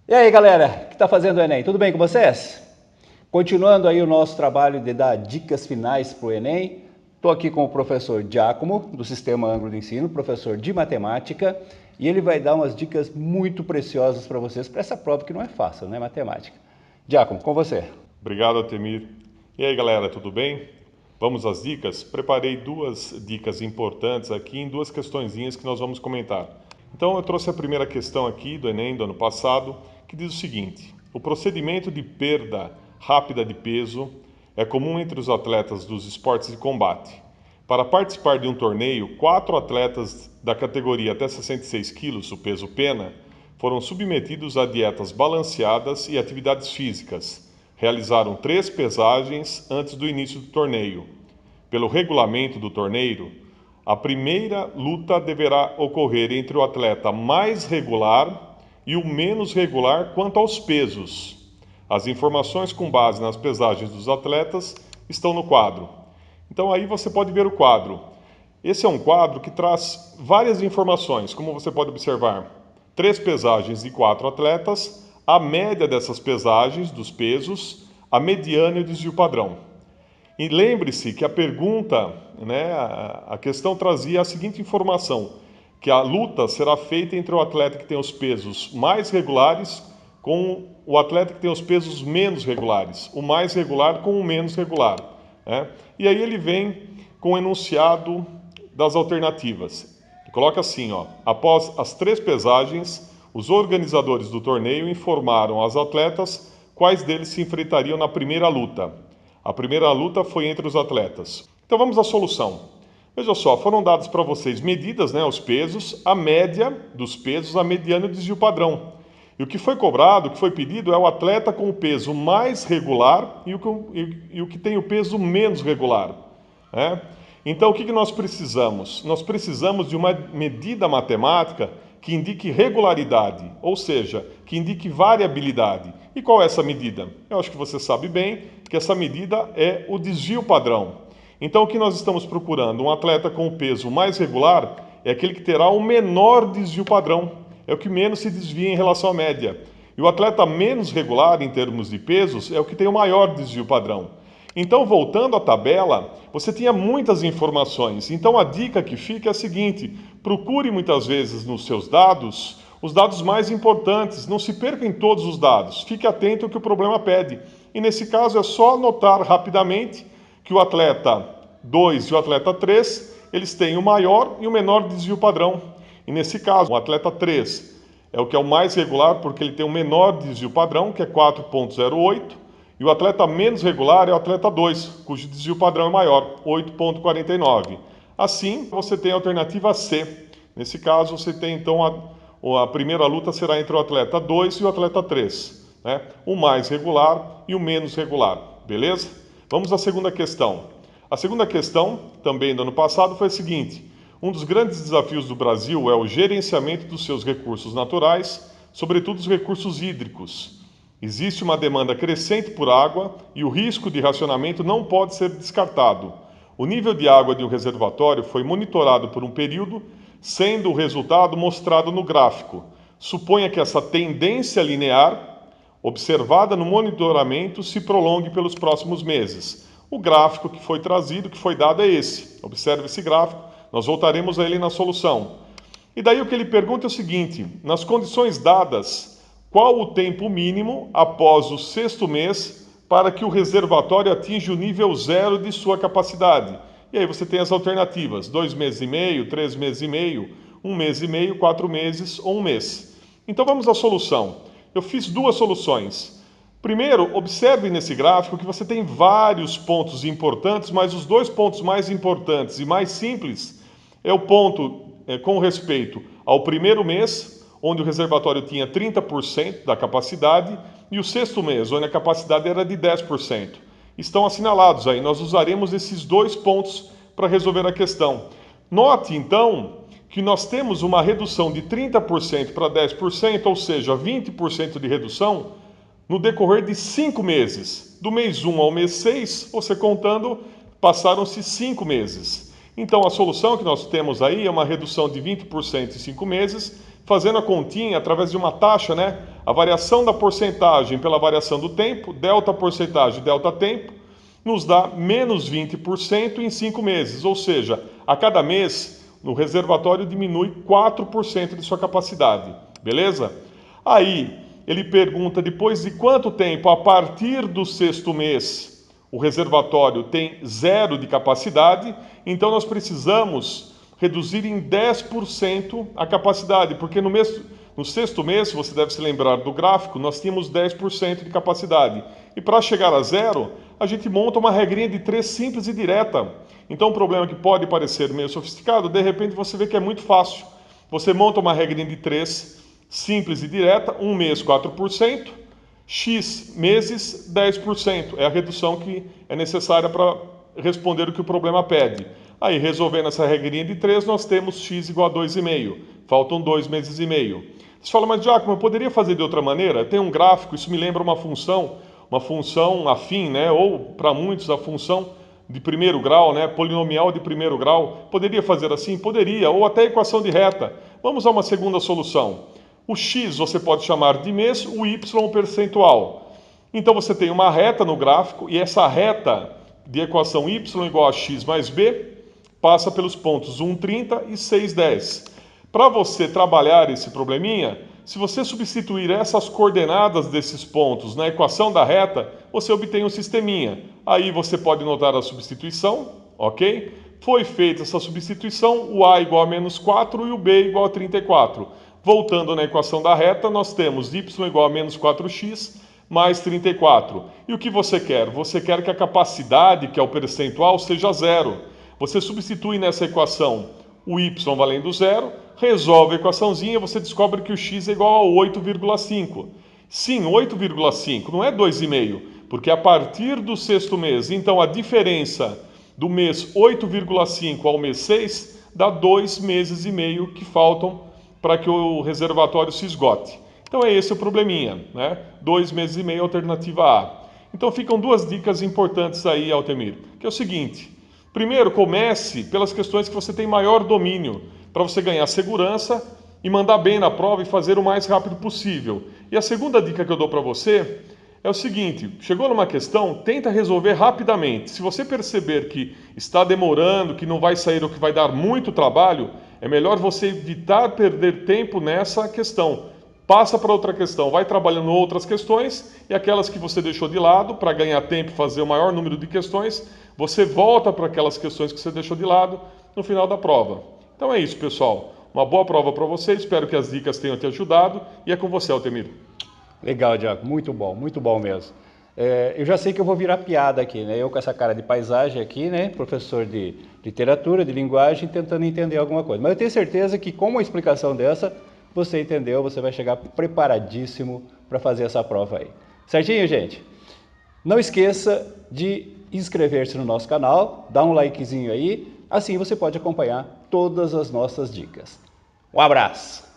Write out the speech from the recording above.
E aí, galera, que está fazendo o Enem? Tudo bem com vocês? Continuando aí o nosso trabalho de dar dicas finais para o Enem, estou aqui com o professor Giacomo, do Sistema Anglo de Ensino, professor de matemática, e ele vai dar umas dicas muito preciosas para vocês para essa prova que não é fácil, né, matemática. Giacomo, com você. Obrigado, Atemir. E aí, galera, tudo bem? Vamos às dicas? Preparei duas dicas importantes aqui em duas questõezinhas que nós vamos comentar. Então, eu trouxe a primeira questão aqui do Enem do ano passado, que diz o seguinte: o procedimento de perda rápida de peso é comum entre os atletas dos esportes de combate. Para participar de um torneio, 4 atletas da categoria até 66 quilos, o peso pena, foram submetidos a dietas balanceadas e atividades físicas. Realizaram 3 pesagens antes do início do torneio. Pelo regulamento do torneio, a primeira luta deverá ocorrer entre o atleta mais regular e o menos regular quanto aos pesos. As informações com base nas pesagens dos atletas estão no quadro. Então aí você pode ver o quadro. Esse é um quadro que traz várias informações, como você pode observar. 3 pesagens de 4 atletas, a média dessas pesagens, dos pesos, a mediana e o desvio padrão. E lembre-se que a pergunta, a questão trazia a seguinte informação, que a luta será feita entre o atleta que tem os pesos mais regulares com o atleta que tem os pesos menos regulares, o mais regular com o menos regular. E aí ele vem com o enunciado das alternativas. Coloca assim, após as 3 pesagens, os organizadores do torneio informaram aos atletas quais deles se enfrentariam na primeira luta. A primeira luta foi entre os atletas. Então vamos à solução. Veja só, foram dados para vocês medidas, os pesos, a média dos pesos, a mediana e o desvio padrão. E o que foi cobrado, o que foi pedido é o atleta com o peso mais regular e o que tem o peso menos regular. Então o que nós precisamos? Nós precisamos de uma medida matemática que indique regularidade, ou seja, que indique variabilidade. E qual é essa medida? Eu acho que você sabe bem que essa medida é o desvio padrão. Então o que nós estamos procurando? Um atleta com o peso mais regular é aquele que terá o menor desvio padrão, é o que menos se desvia em relação à média. E o atleta menos regular em termos de pesos é o que tem o maior desvio padrão. Então, voltando à tabela, você tinha muitas informações. Então, a dica que fica é a seguinte: procure muitas vezes nos seus dados os dados mais importantes. Não se perca em todos os dados. Fique atento ao que o problema pede. E nesse caso, é só anotar rapidamente que o atleta 2 e o atleta 3, eles têm o maior e o menor desvio padrão. E nesse caso, o atleta 3 é o que é o mais regular porque ele tem o menor desvio padrão, que é 4,08. E o atleta menos regular é o atleta 2, cujo desvio padrão é maior, 8,49. Assim, você tem a alternativa C. Nesse caso, você tem então a primeira luta será entre o atleta 2 e o atleta 3. O mais regular e o menos regular. Beleza? Vamos à segunda questão. A segunda questão, também do ano passado, foi a seguinte: um dos grandes desafios do Brasil é o gerenciamento dos seus recursos naturais, sobretudo os recursos hídricos. Existe uma demanda crescente por água e o risco de racionamento não pode ser descartado. O nível de água de um reservatório foi monitorado por um período, sendo o resultado mostrado no gráfico. Suponha que essa tendência linear, observada no monitoramento, se prolongue pelos próximos meses. O gráfico que foi trazido, que foi dado, é esse. Observe esse gráfico, nós voltaremos a ele na solução. E daí o que ele pergunta é o seguinte: nas condições dadas, qual o tempo mínimo após o 6º mês para que o reservatório atinja o nível 0 de sua capacidade? E aí você tem as alternativas: 2 meses e meio, 3 meses e meio, 1 mês e meio, 4 meses ou 1 mês. Então vamos à solução. Eu fiz 2 soluções. Primeiro, observe nesse gráfico que você tem vários pontos importantes, mas os 2 pontos mais importantes e mais simples é o ponto com respeito ao primeiro mês, onde o reservatório tinha 30% da capacidade, e o 6º mês, onde a capacidade era de 10%. Estão assinalados aí, nós usaremos esses 2 pontos para resolver a questão. Note, então, que nós temos uma redução de 30% para 10%, ou seja, 20% de redução, no decorrer de 5 meses. Do mês 1 ao mês 6, você contando, passaram-se 5 meses. Então, a solução que nós temos aí é uma redução de 20% em 5 meses, fazendo a continha através de uma taxa, né? A variação da porcentagem pela variação do tempo, delta porcentagem, delta tempo, nos dá menos 20% em 5 meses. Ou seja, a cada mês, o reservatório diminui 4% de sua capacidade. Beleza? Aí, ele pergunta depois de quanto tempo, a partir do 6º mês, o reservatório tem 0 de capacidade. Então, nós precisamos reduzir em 10% a capacidade, porque no 6º mês, você deve se lembrar do gráfico, nós tínhamos 10% de capacidade. E para chegar a 0, a gente monta uma regrinha de 3 simples e direta. Então, um problema que pode parecer meio sofisticado, de repente você vê que é muito fácil. Você monta uma regrinha de 3 simples e direta, 1 mês 4%, X meses 10%. É a redução que é necessária para responder o que o problema pede. Aí, resolvendo essa regrinha de 3, nós temos x igual a 2,5. Faltam 2 meses e meio. Você fala, mas Giacomo, eu poderia fazer de outra maneira? Tem um gráfico, isso me lembra uma função afim, né? Ou, para muitos, a função de primeiro grau, né? Polinomial de primeiro grau. Poderia fazer assim? Poderia. Ou até equação de reta. Vamos a uma segunda solução. O x você pode chamar de mês, o y percentual. Então, você tem uma reta no gráfico, e essa reta de equação y igual a x mais b passa pelos pontos 1,30 e 6,10. Para você trabalhar esse probleminha, se você substituir essas coordenadas desses pontos na equação da reta, você obtém um sisteminha. Aí você pode notar a substituição, ok? Foi feita essa substituição, o a igual a menos 4 e o b igual a 34. Voltando na equação da reta, nós temos y igual a menos 4x mais 34. E o que você quer? Você quer que a capacidade, que é o percentual, seja 0. Você substitui nessa equação o y valendo 0, resolve a equaçãozinha, você descobre que o x é igual a 8,5. Sim, 8,5, não é 2,5, porque a partir do 6º mês, então a diferença do mês 8,5 ao mês 6 dá 2 meses e meio que faltam para que o reservatório se esgote. Então é esse o probleminha, né? 2 meses e meio, alternativa A. Então ficam 2 dicas importantes aí, Altemir, que é o seguinte: primeiro, comece pelas questões que você tem maior domínio, para você ganhar segurança e mandar bem na prova e fazer o mais rápido possível. E a segunda dica que eu dou para você é o seguinte: chegou numa questão, tenta resolver rapidamente. Se você perceber que está demorando, que não vai sair ou que vai dar muito trabalho, é melhor você evitar perder tempo nessa questão. Passa para outra questão, vai trabalhando outras questões, e aquelas que você deixou de lado, para ganhar tempo e fazer o maior número de questões, você volta para aquelas questões que você deixou de lado no final da prova. Então é isso, pessoal. Uma boa prova para você, espero que as dicas tenham te ajudado, e é com você, Altemir. Legal, Diaco, muito bom mesmo. Eu já sei que eu vou virar piada aqui, né? Eu com essa cara de paisagem aqui, né? Professor de literatura, de linguagem, tentando entender alguma coisa. Mas eu tenho certeza que com uma explicação dessa, você entendeu, você vai chegar preparadíssimo para fazer essa prova aí. Certinho, gente? Não esqueça de inscrever-se no nosso canal, dar um likezinho aí, assim você pode acompanhar todas as nossas dicas. Um abraço!